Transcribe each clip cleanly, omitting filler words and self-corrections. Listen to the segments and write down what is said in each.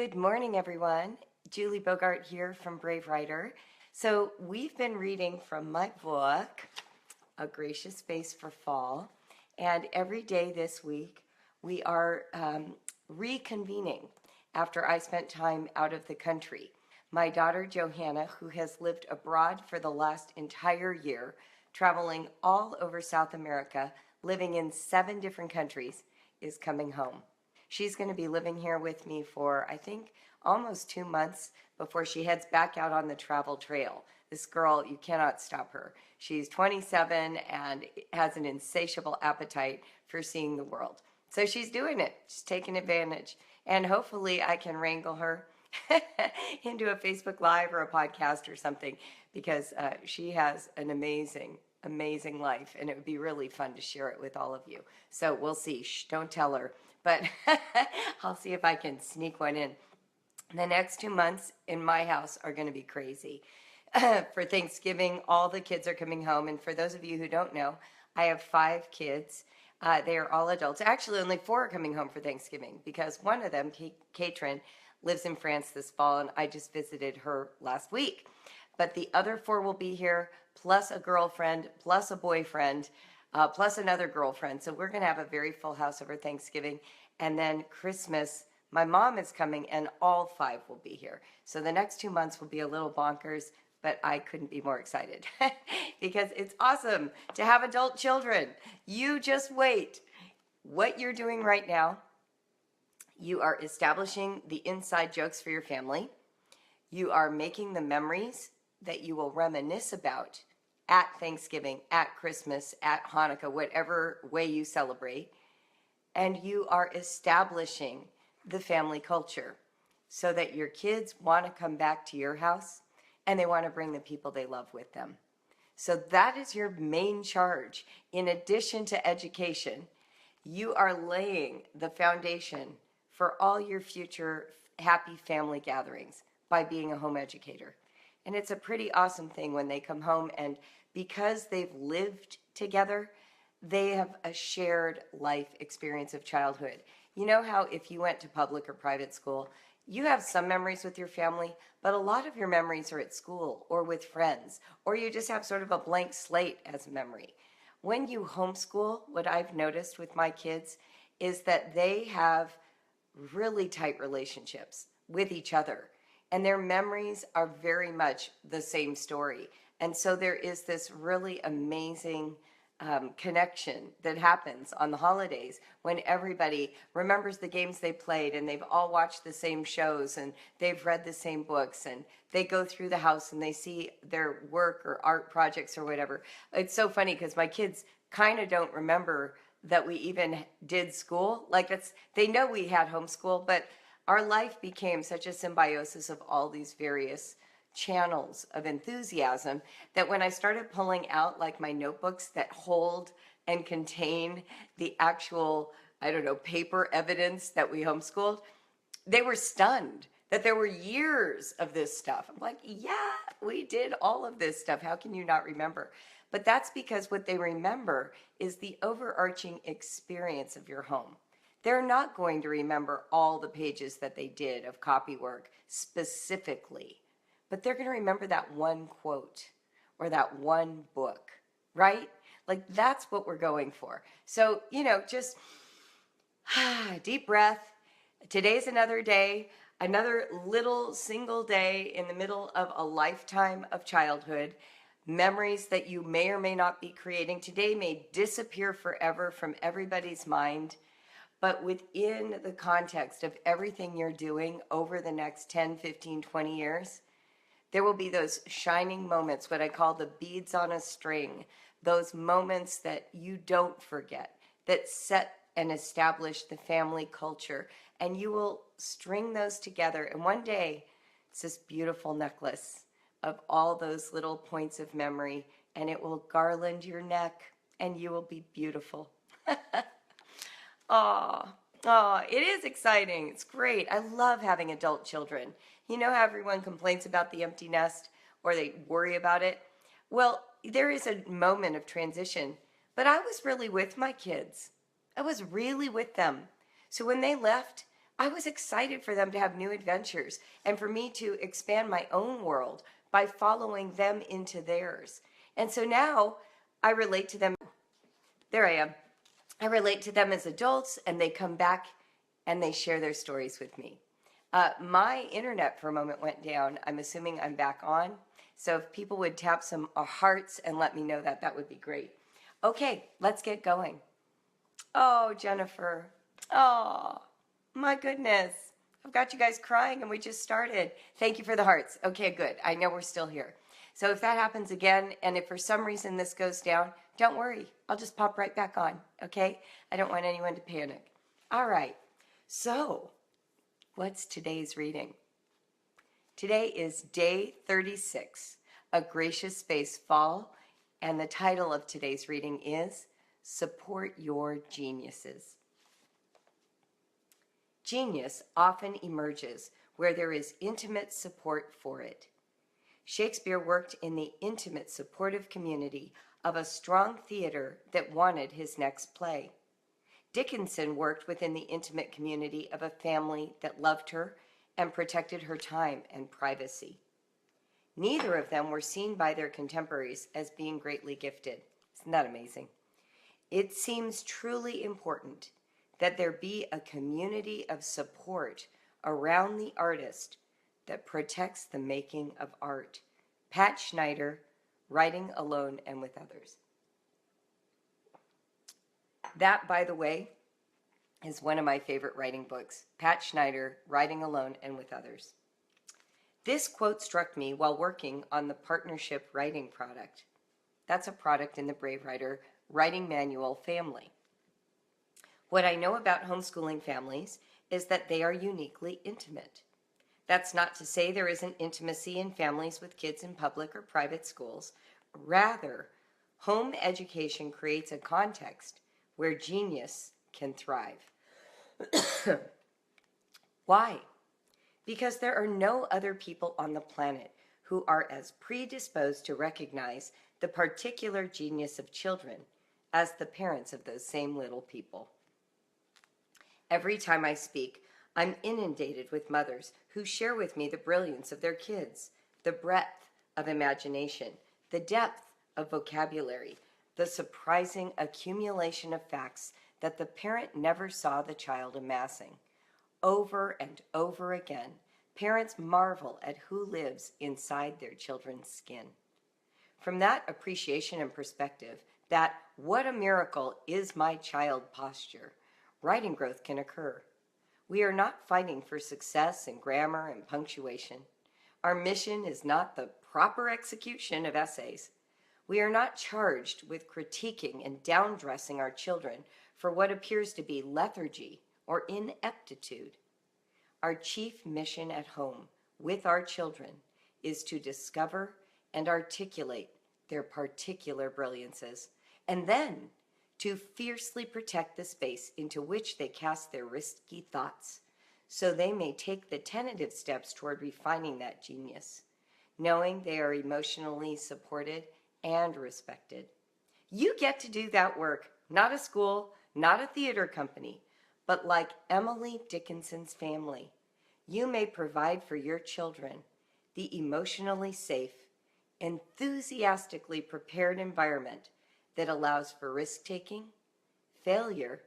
Good morning, everyone. Julie Bogart here from Brave Writer. So, we've been reading from my book, A Gracious Space for Fall. And every day this week, we are reconvening after I spent time out of the country. My daughter, Johanna, who has lived abroad for the last entire year, traveling all over South America, living in 7 different countries, is coming home. She's going to be living here with me for, I think, almost 2 months before she heads back out on the travel trail. This girl, you cannot stop her. She's 27 and has an insatiable appetite for seeing the world. So she's doing it. She's taking advantage. And hopefully I can wrangle her into a Facebook Live or a podcast or something, because she has an amazing life, and it would be really fun to share it with all of you. So we'll see. Shh, don't tell her. But I'll see if I can sneak one in. The next 2 months in my house are going to be crazy. For Thanksgiving, all the kids are coming home. And for those of you who don't know, I have 5 kids. They are all adults. Actually, only 4 are coming home for Thanksgiving, because one of them, Katrin, lives in France this fall, and I just visited her last week. But the other 4 will be here, plus a girlfriend, plus a boyfriend, plus another girlfriend. So we're going to have a very full house over Thanksgiving. And then Christmas, my mom is coming, and all 5 will be here. So the next 2 months will be a little bonkers, but I couldn't be more excited because it's awesome to have adult children. You just wait. What you're doing right now, you are establishing the inside jokes for your family. You are making the memories that you will reminisce about at Thanksgiving, at Christmas, at Hanukkah, whatever way you celebrate. And you are establishing the family culture so that your kids want to come back to your house and they want to bring the people they love with them. So that is your main charge. In addition to education, you are laying the foundation for all your future happy family gatherings by being a home educator. And it's a pretty awesome thing when they come home, and because they've lived together, they have a shared life experience of childhood. You know how if you went to public or private school, you have some memories with your family, but a lot of your memories are at school or with friends, or you just have sort of a blank slate as a memory. When you homeschool, what I've noticed with my kids is that they have really tight relationships with each other, and their memories are very much the same story. And so there is this really amazing connection that happens on the holidays when everybody remembers the games they played, and they've all watched the same shows, and they've read the same books, and they go through the house and they see their work or art projects or whatever. It's so funny because my kids kind of don't remember that we even did school. They know we had homeschool, but our life became such a symbiosis of all these various channels of enthusiasm that when I started pulling out like my notebooks that hold and contain the actual, paper evidence that we homeschooled, they were stunned that there were years of this stuff. I'm like, yeah, we did all of this stuff. How can you not remember? But that's because what they remember is the overarching experience of your home. They're not going to remember all the pages that they did of copywork specifically, but they're going to remember that one quote or that one book, right? Like, that's what we're going for. So, just deep breath. Today's another day, another little single day in the middle of a lifetime of childhood. Memories that you may or may not be creating today may disappear forever from everybody's mind. But within the context of everything you're doing over the next 10, 15, 20 years, there will be those shining moments, what I call the beads on a string, those moments that you don't forget, that set and establish the family culture. And you will string those together. And one day, it's this beautiful necklace of all those little points of memory, and it will garland your neck, and you will be beautiful. It is exciting. It's great. I love having adult children. You know how everyone complains about the empty nest, or they worry about it? Well, there is a moment of transition, but I was really with my kids. I was really with them. So when they left, I was excited for them to have new adventures and for me to expand my own world by following them into theirs. And so now I relate to them. There I am. I relate to them as adults, and they come back and they share their stories with me. My internet for a moment went down. I'm assuming I'm back on. So if people would tap some hearts and let me know that, that would be great. Okay, let's get going. Oh, Jennifer. Oh, my goodness. I've got you guys crying and we just started. Thank you for the hearts. Okay, good. I know we're still here. So if that happens again, and if for some reason this goes down, don't worry. I'll just pop right back on, okay? I don't want anyone to panic. All right. So, what's today's reading? Today is day 36, A Gracious Space Fall, and the title of today's reading is Support Your Geniuses. Genius often emerges where there is intimate support for it. Shakespeare worked in the intimate, supportive community of a strong theater that wanted his next play. Dickinson worked within the intimate community of a family that loved her and protected her time and privacy. Neither of them were seen by their contemporaries as being greatly gifted. Isn't that amazing? It seems truly important that there be a community of support around the artist that protects the making of art. Pat Schneider, Writing Alone and with Others. That, by the way, is one of my favorite writing books. Pat Schneider, Writing Alone and with Others. This quote struck me while working on the partnership writing product. That's a product in the Brave Writer Writing Manual family. What I know about homeschooling families is that they are uniquely intimate. That's not to say there isn't intimacy in families with kids in public or private schools. Rather, home education creates a context where genius can thrive. Why? Because there are no other people on the planet who are as predisposed to recognize the particular genius of children as the parents of those same little people. Every time I speak, I'm inundated with mothers who share with me the brilliance of their kids, the breadth of imagination, the depth of vocabulary, the surprising accumulation of facts that the parent never saw the child amassing. Over and over again, parents marvel at who lives inside their children's skin. From that appreciation and perspective, that what a miracle is my child posture, writing growth can occur. We are not fighting for success in grammar and punctuation. Our mission is not the proper execution of essays. We are not charged with critiquing and down-dressing our children for what appears to be lethargy or ineptitude. Our chief mission at home with our children is to discover and articulate their particular brilliances, and then to fiercely protect the space into which they cast their risky thoughts, so they may take the tentative steps toward refining that genius, knowing they are emotionally supported and respected. You get to do that work, not a school, not a theater company, but like Emily Dickinson's family, you may provide for your children the emotionally safe, enthusiastically prepared environment that allows for risk-taking, failure,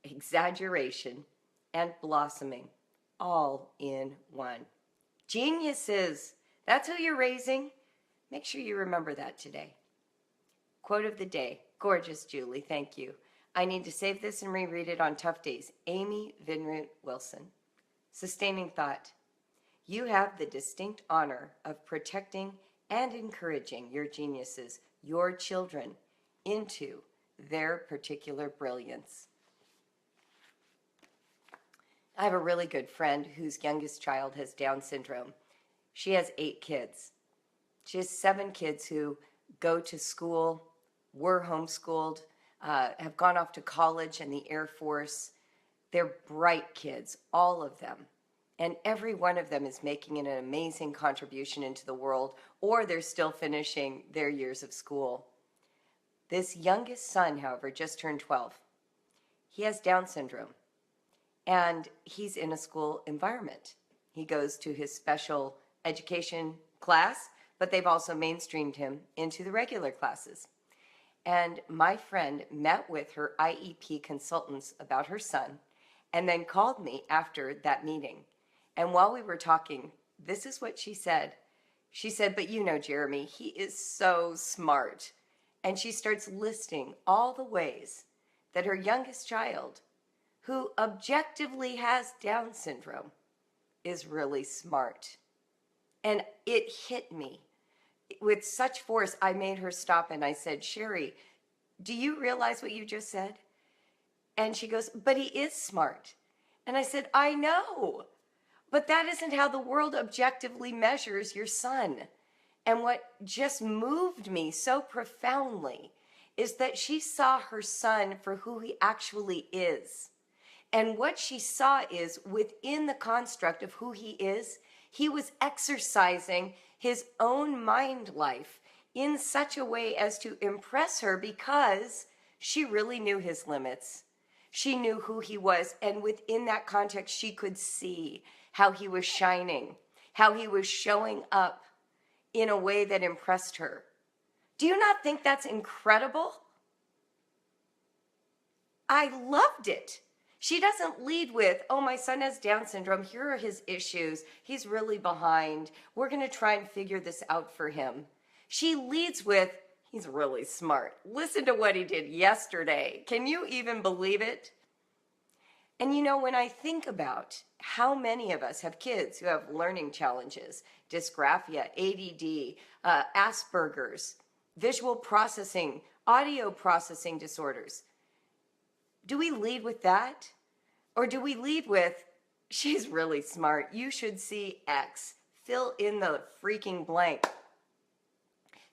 exaggeration, and blossoming, all in one. Geniuses! That's who you're raising. Make sure you remember that today. Quote of the day. Gorgeous, Julie. Thank you. I need to save this and reread it on tough days. Amy Vinroot Wilson. Sustaining thought. You have the distinct honor of protecting and encouraging your geniuses, your children, into their particular brilliance. I have a really good friend whose youngest child has Down syndrome. She has 8 kids. She has 7 kids who go to school, were homeschooled, have gone off to college and the Air Force. They're bright kids, all of them. And every one of them is making an amazing contribution into the world, or they're still finishing their years of school. This youngest son, however, just turned 12. He has Down syndrome. And he's in a school environment. He goes to his special education class, but they've also mainstreamed him into the regular classes. And my friend met with her IEP consultants about her son and then called me after that meeting. And while we were talking, this is what she said. She said, "But you know, Jeremy, he is so smart." And she starts listing all the ways that her youngest child, who objectively has Down syndrome, is really smart. And it hit me with such force. I made her stop and I said, "Sherry, do you realize what you just said?" And she goes, "But he is smart." And I said, "I know, but that isn't how the world objectively measures your son." And what just moved me so profoundly is that she saw her son for who he actually is. And what she saw is within the construct of who he is, he was exercising his own mind life in such a way as to impress her because she really knew his limits. She knew who he was. And within that context, she could see how he was shining, how he was showing up in a way that impressed her. Do you not think that's incredible? I loved it. She doesn't lead with, "Oh, my son has Down syndrome. Here are his issues. He's really behind. We're going to try and figure this out for him." She leads with, "He's really smart. Listen to what he did yesterday. Can you even believe it?" And you know, when I think about how many of us have kids who have learning challenges, dysgraphia, ADD, Asperger's, visual processing, audio processing disorders, do we lead with that? Or do we lead with, "She's really smart. You should see X. Fill in the freaking blank."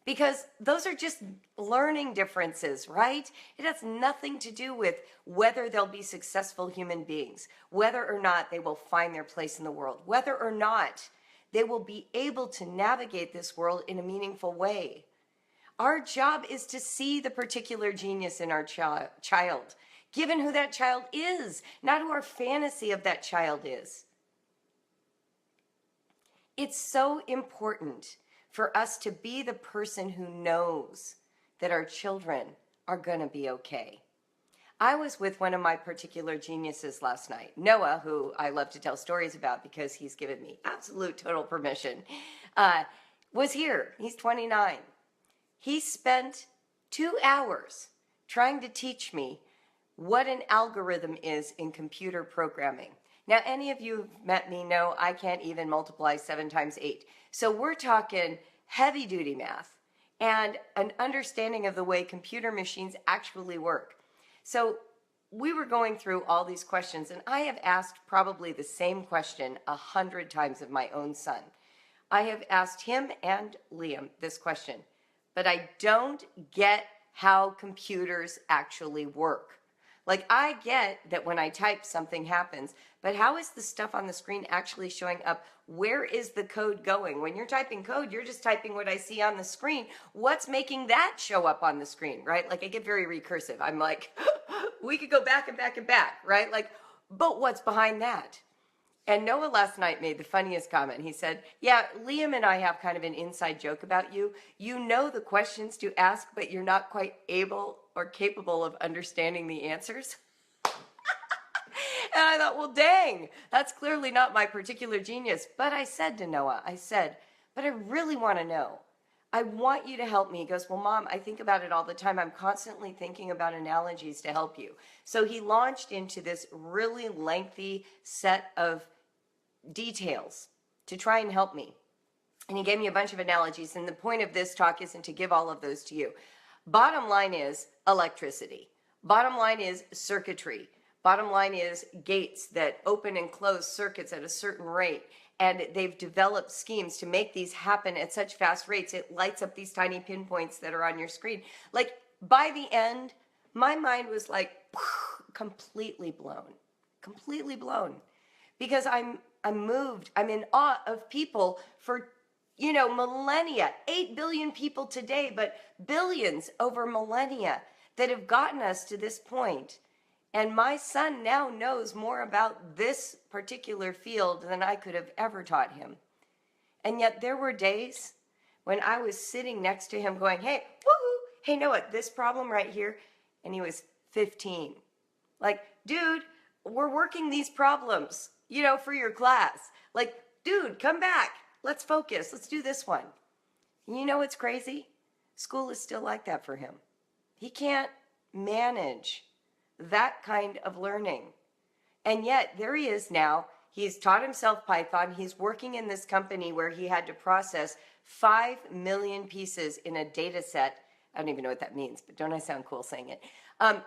Because those are just learning differences, right? It has nothing to do with whether they'll be successful human beings, whether or not they will find their place in the world, whether or not they will be able to navigate this world in a meaningful way. Our job is to see the particular genius in our child, given who that child is, not who our fantasy of that child is. It's so important for us to be the person who knows that our children are going to be okay. I was with one of my particular geniuses last night, Noah, who I love to tell stories about because he's given me absolute total permission, was here. He's 29. He spent 2 hours trying to teach me what an algorithm is in computer programming. Now, any of you who've met me know I can't even multiply 7 times 8. So we're talking heavy duty math and an understanding of the way computer machines actually work. So we were going through all these questions, and I have asked probably the same question 100 times of my own son. I have asked him and Liam this question, but I don't get how computers actually work. Like, I get that when I type, something happens, but how is the stuff on the screen actually showing up? Where is the code going? When you're typing code, you're just typing what I see on the screen. What's making that show up on the screen, right? Like, I get very recursive. I'm like, we could go back and back and back, right? Like, but what's behind that? And Noah last night made the funniest comment. He said, "Yeah, Liam and I have kind of an inside joke about you. You know the questions to ask, but you're not quite able or capable of understanding the answers." And I thought, well, dang, that's clearly not my particular genius. But I said to Noah, "But I really want to know. I want you to help me." He goes, "Well, Mom, I think about it all the time. I'm constantly thinking about analogies to help you." So he launched into this really lengthy set of details to try and help me. And he gave me a bunch of analogies. And the point of this talk isn't to give all of those to you. Bottom line is electricity. Bottom line is circuitry. Bottom line is gates that open and close circuits at a certain rate. And they've developed schemes to make these happen at such fast rates. It lights up these tiny pinpoints that are on your screen. Like, by the end, my mind was like completely blown. Completely blown. Because I'm moved. I'm in awe of people for, millennia. 8 billion people today, but billions over millennia that have gotten us to this point. And my son now knows more about this particular field than I could have ever taught him. And yet there were days when I was sitting next to him going, hey, woohoo, hey, Noah, this problem right here. And he was 15. Like, dude, we're working these problems, for your class. Like, dude, come back. Let's focus. Let's do this one. And you know what's crazy? School is still like that for him. He can't manage that kind of learning. And yet there he is now. He's taught himself Python. He's working in this company where he had to process 5 million pieces in a data set. I don't even know what that means, but don't I sound cool saying it? And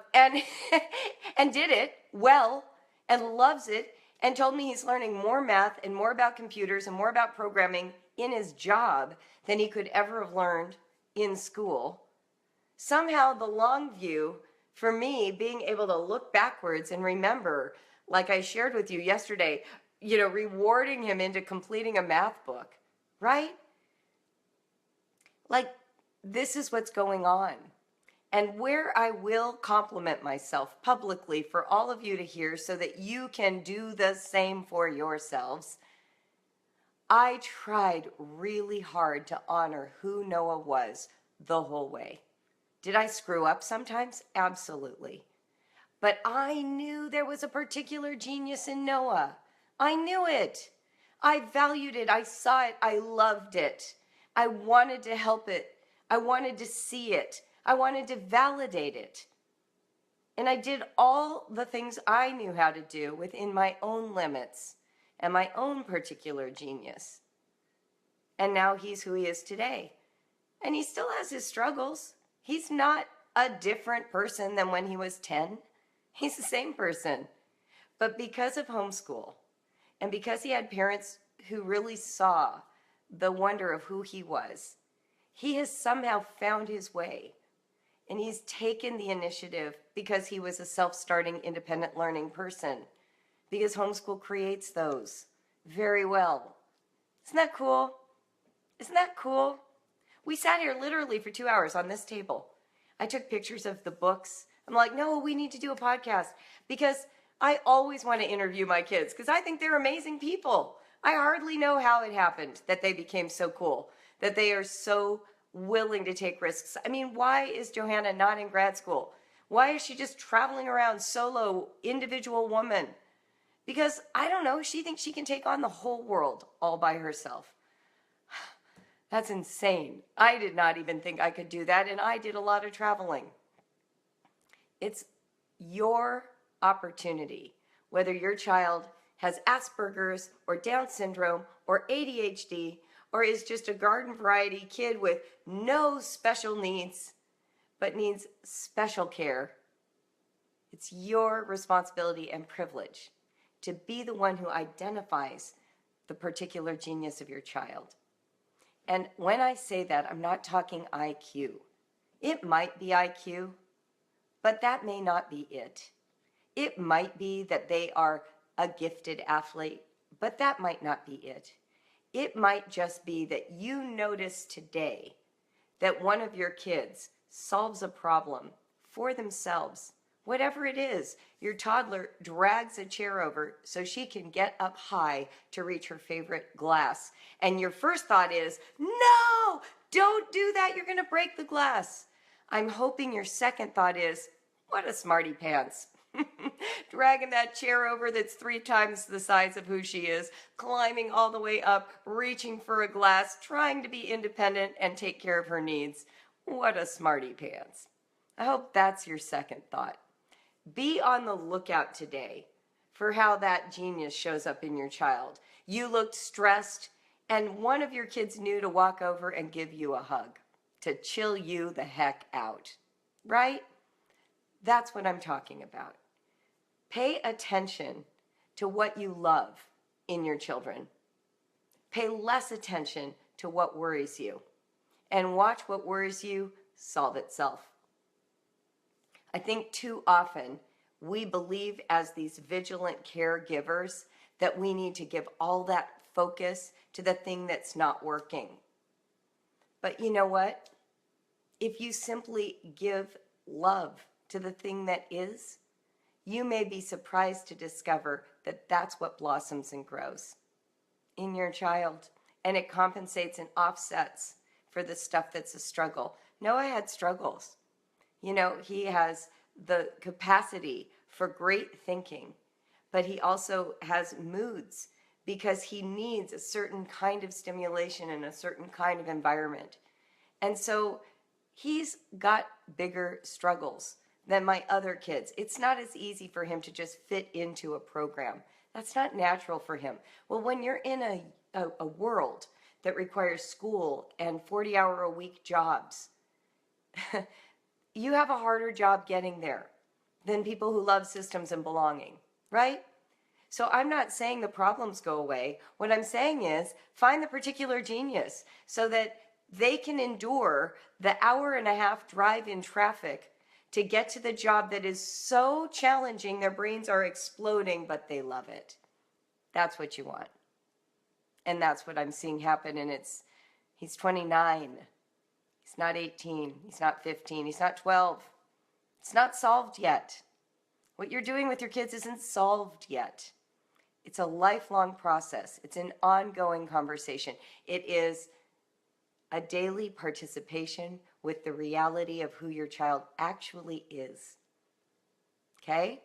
and did it well and loves it and told me he's learning more math and more about computers and more about programming in his job than he could ever have learned in school. Somehow the long view for me, being able to look backwards and remember, like I shared with you yesterday, rewarding him into completing a math book, right? Like, this is what's going on. And where I will compliment myself publicly for all of you to hear so that you can do the same for yourselves, I tried really hard to honor who Noah was the whole way. Did I screw up sometimes? Absolutely. But I knew there was a particular genius in Noah. I knew it. I valued it. I saw it. I loved it. I wanted to help it. I wanted to see it. I wanted to validate it. And I did all the things I knew how to do within my own limits and my own particular genius. And now he's who he is today. And he still has his struggles. He's not a different person than when he was 10. He's the same person. But because of homeschool and because he had parents who really saw the wonder of who he was, he has somehow found his way. And he's taken the initiative because he was a self-starting, independent learning person. Because homeschool creates those very well. Isn't that cool? Isn't that cool? We sat here literally for 2 hours on this table. I took pictures of the books. I'm like, no, we need to do a podcast because I always want to interview my kids because I think they're amazing people. I hardly know how it happened that they became so cool, that they are so willing to take risks. I mean, why is Johanna not in grad school? Why is she just traveling around solo, individual woman? Because, I don't know, she thinks she can take on the whole world all by herself. That's insane. I did not even think I could do that, and I did a lot of traveling. It's your opportunity, whether your child has Asperger's or Down syndrome or ADHD or is just a garden variety kid with no special needs but needs special care. It's your responsibility and privilege to be the one who identifies the particular genius of your child. And when I say that, I'm not talking IQ. It might be IQ, but that may not be it. It might be that they are a gifted athlete, but that might not be it. It might just be that you notice today that one of your kids solves a problem for themselves. Whatever it is, your toddler drags a chair over so she can get up high to reach her favorite glass. And your first thought is, no, don't do that. You're going to break the glass. I'm hoping your second thought is, what a smarty pants. Dragging that chair over that's 3 times the size of who she is, climbing all the way up, reaching for a glass, trying to be independent and take care of her needs. What a smarty pants. I hope that's your second thought. Be on the lookout today for how that genius shows up in your child. You looked stressed, and one of your kids knew to walk over and give you a hug, to chill you the heck out, right? That's what I'm talking about. Pay attention to what you love in your children. Pay less attention to what worries you, and watch what worries you solve itself. I think too often we believe as these vigilant caregivers that we need to give all that focus to the thing that's not working. But you know what? If you simply give love to the thing that is, you may be surprised to discover that that's what blossoms and grows in your child. And it compensates and offsets for the stuff that's a struggle. Noah had struggles. You know, he has the capacity for great thinking, but he also has moods because he needs a certain kind of stimulation in a certain kind of environment. And so he's got bigger struggles than my other kids. It's not as easy for him to just fit into a program. That's not natural for him. Well, when you're in a world that requires school and 40-hour-a-week jobs, you have a harder job getting there than people who love systems and belonging, right? So I'm not saying the problems go away. What I'm saying is find the particular genius so that they can endure the hour-and-a-half drive in traffic to get to the job that is so challenging their brains are exploding, but they love it. That's what you want. And that's what I'm seeing happen. And he's 29. He's not 18. He's not 15. He's not 12. It's not solved yet. What you're doing with your kids isn't solved yet. It's a lifelong process. It's an ongoing conversation. It is a daily participation with the reality of who your child actually is. Okay?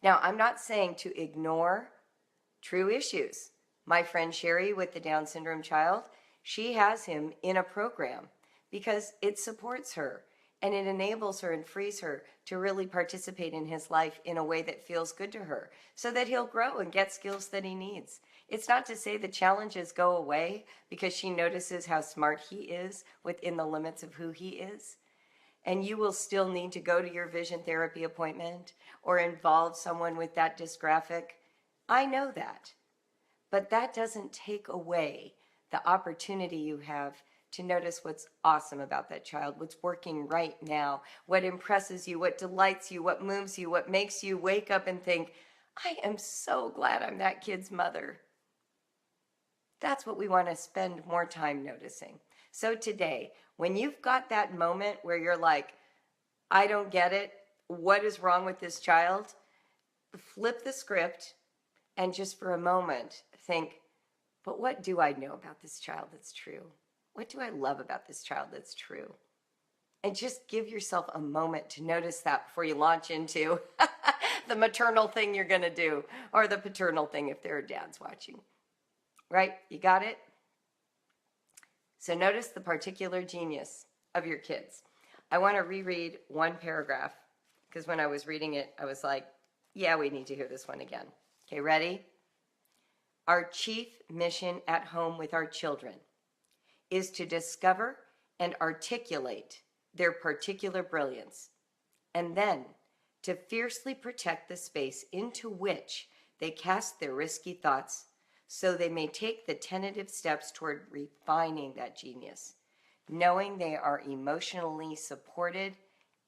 Now, I'm not saying to ignore true issues. My friend Sherry with the Down syndrome child, she has him in a program because it supports her and it enables her and frees her to really participate in his life in a way that feels good to her so that he'll grow and get skills that he needs. It's not to say the challenges go away because she notices how smart he is within the limits of who he is. And you will still need to go to your vision therapy appointment or involve someone with that dysgraphic. I know that. But that doesn't take away the opportunity you have to notice what's awesome about that child, what's working right now, what impresses you, what delights you, what moves you, what makes you wake up and think, I am so glad I'm that kid's mother. That's what we want to spend more time noticing. So today, when you've got that moment where you're like, I don't get it, what is wrong with this child? Flip the script and just for a moment think, but what do I know about this child that's true? What do I love about this child that's true? And just give yourself a moment to notice that before you launch into the maternal thing you're going to do or the paternal thing if there are dads watching. Right? You got it? So notice the particular genius of your kids. I want to reread one paragraph because when I was reading it, I was like, yeah, we need to hear this one again. Okay, ready? Our chief mission at home with our children is to discover and articulate their particular brilliance, and then to fiercely protect the space into which they cast their risky thoughts so they may take the tentative steps toward refining that genius, knowing they are emotionally supported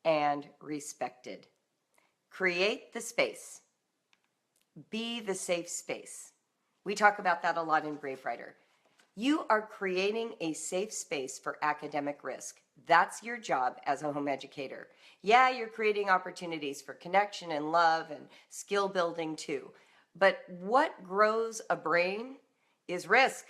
and respected. Create the space. Be the safe space. We talk about that a lot in Brave Writer. You are creating a safe space for academic risk. That's your job as a home educator. Yeah, you're creating opportunities for connection and love and skill building too. But what grows a brain is risk.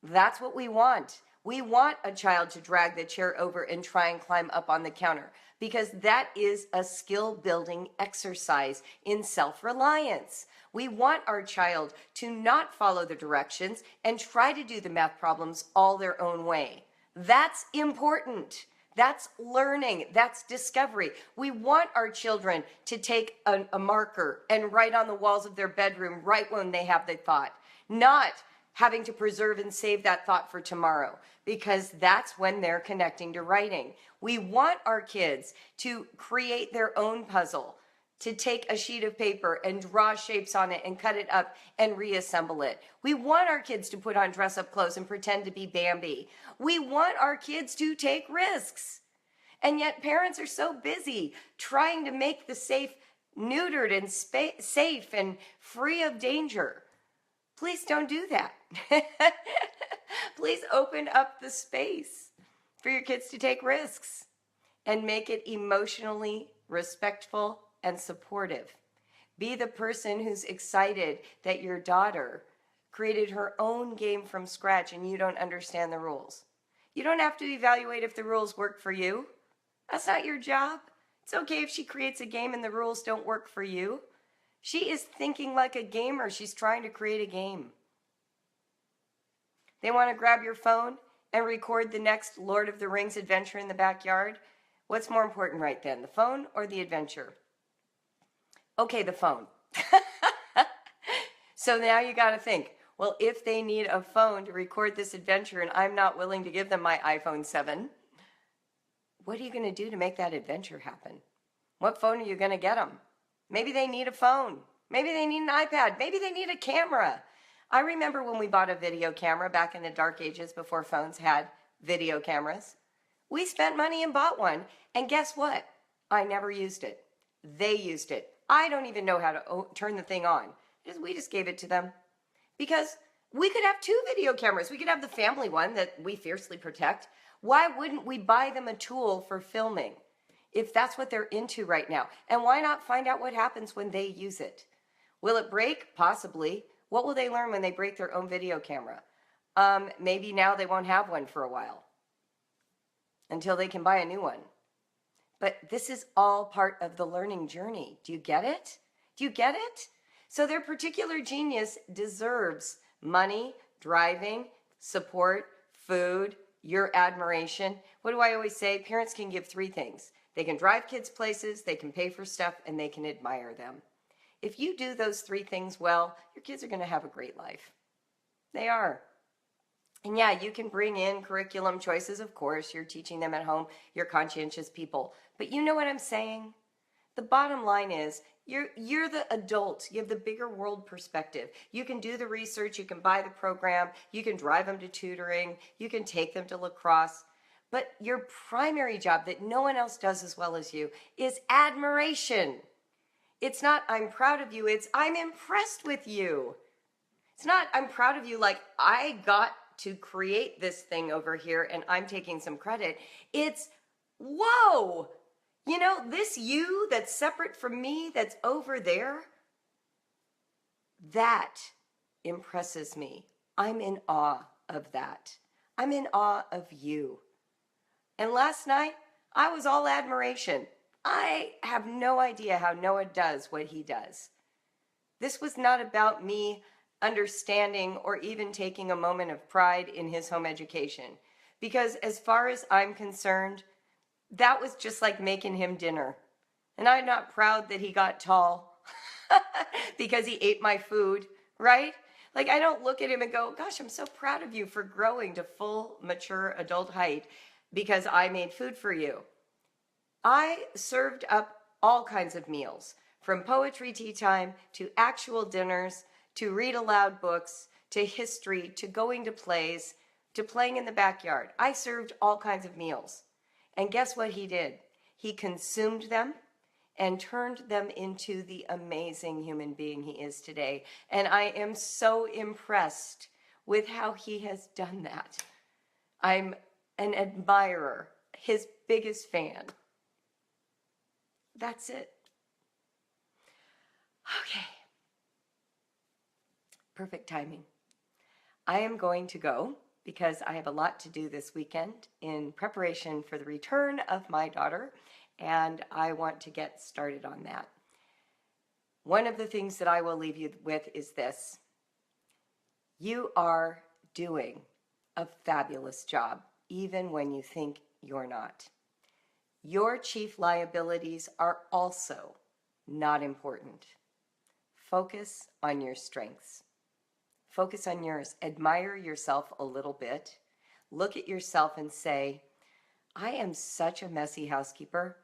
That's what we want. We want a child to drag the chair over and try and climb up on the counter because that is a skill building exercise in self-reliance. We want our child to not follow the directions and try to do the math problems all their own way. That's important. That's learning. That's discovery. We want our children to take a marker and write on the walls of their bedroom right when they have the thought, not having to preserve and save that thought for tomorrow, because that's when they're connecting to writing. We want our kids to create their own puzzle, to take a sheet of paper and draw shapes on it and cut it up and reassemble it. We want our kids to put on dress-up clothes and pretend to be Bambi. We want our kids to take risks. And yet parents are so busy trying to make the safe neutered and safe and free of danger. Please don't do that. Please open up the space for your kids to take risks and make it emotionally respectful, and supportive. Be the person who's excited that your daughter created her own game from scratch and you don't understand the rules. You don't have to evaluate if the rules work for you. That's not your job. It's okay if she creates a game and the rules don't work for you. She is thinking like a gamer. She's trying to create a game. They want to grab your phone and record the next Lord of the Rings adventure in the backyard. What's more important right then, the phone or the adventure? Okay, the phone. So now you got to think, well, if they need a phone to record this adventure and I'm not willing to give them my iPhone 7, what are you going to do to make that adventure happen? What phone are you going to get them? Maybe they need a phone. Maybe they need an iPad. Maybe they need a camera. I remember when we bought a video camera back in the dark ages before phones had video cameras. We spent money and bought one. And guess what? I never used it. They used it. I don't even know how to turn the thing on. We just gave it to them. Because we could have 2 video cameras. We could have the family one that we fiercely protect. Why wouldn't we buy them a tool for filming if that's what they're into right now? And why not find out what happens when they use it? Will it break? Possibly. What will they learn when they break their own video camera? Maybe now they won't have one for a while until they can buy a new one. But this is all part of the learning journey. Do you get it? Do you get it? So their particular genius deserves money, driving, support, food, your admiration. What do I always say? Parents can give 3 things. They can drive kids places, they can pay for stuff, and they can admire them. If you do those 3 things well, your kids are going to have a great life. They are. And yeah, you can bring in curriculum choices, of course. You're teaching them at home. You're conscientious people. But you know what I'm saying? The bottom line is, you're the adult. You have the bigger world perspective. You can do the research. You can buy the program. You can drive them to tutoring. You can take them to lacrosse. But your primary job that no one else does as well as you is admiration. It's not, I'm proud of you. It's, I'm impressed with you. It's not, I'm proud of you like I got to create this thing over here and I'm taking some credit. It's, whoa, you know, this you that's separate from me, that's over there, that impresses me. I'm in awe of that. I'm in awe of you. And last night, I was all admiration. I have no idea how Noah does what he does. This was not about me understanding or even taking a moment of pride in his home education. Because as far as I'm concerned, that was just like making him dinner. And I'm not proud that he got tall because he ate my food, right? Like, I don't look at him and go, gosh, I'm so proud of you for growing to full, mature adult height because I made food for you. I served up all kinds of meals, from poetry tea time to actual dinners, to read aloud books, to history, to going to plays, to playing in the backyard. I served all kinds of meals. And guess what he did? He consumed them and turned them into the amazing human being he is today. And I am so impressed with how he has done that. I'm an admirer, his biggest fan. That's it. Okay. Perfect timing. I am going to go because I have a lot to do this weekend in preparation for the return of my daughter, and I want to get started on that. One of the things that I will leave you with is this. You are doing a fabulous job, even when you think you're not. Your chief liabilities are also not important. Focus on your strengths. Focus on yours. Admire yourself a little bit. Look at yourself and say, I am such a messy housekeeper.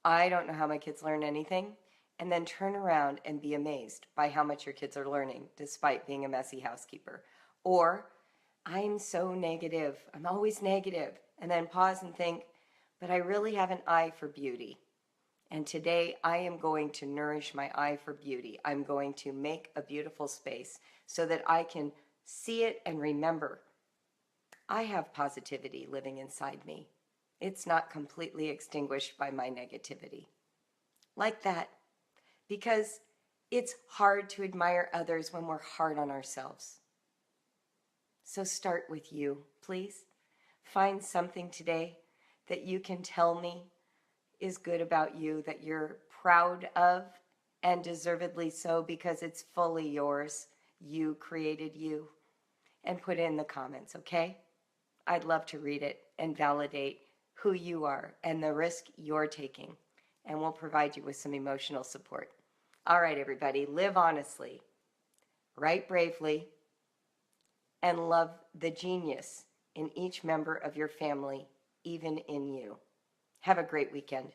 I don't know how my kids learn anything. And then turn around and be amazed by how much your kids are learning despite being a messy housekeeper. Or, I'm so negative. I'm always negative. And then pause and think, but I really have an eye for beauty. And today I am going to nourish my eye for beauty. I'm going to make a beautiful space so that I can see it and remember I have positivity living inside me. It's not completely extinguished by my negativity. like that, because it's hard to admire others when we're hard on ourselves. So start with you, please. Find something today that you can tell me is good about you, that you're proud of, and deservedly so, because it's fully yours. You created you. And put it in the comments, okay? I'd love to read it and validate who you are and the risk you're taking. And we'll provide you with some emotional support. All right, everybody, live honestly, write bravely, and love the genius in each member of your family, even in you. Have a great weekend.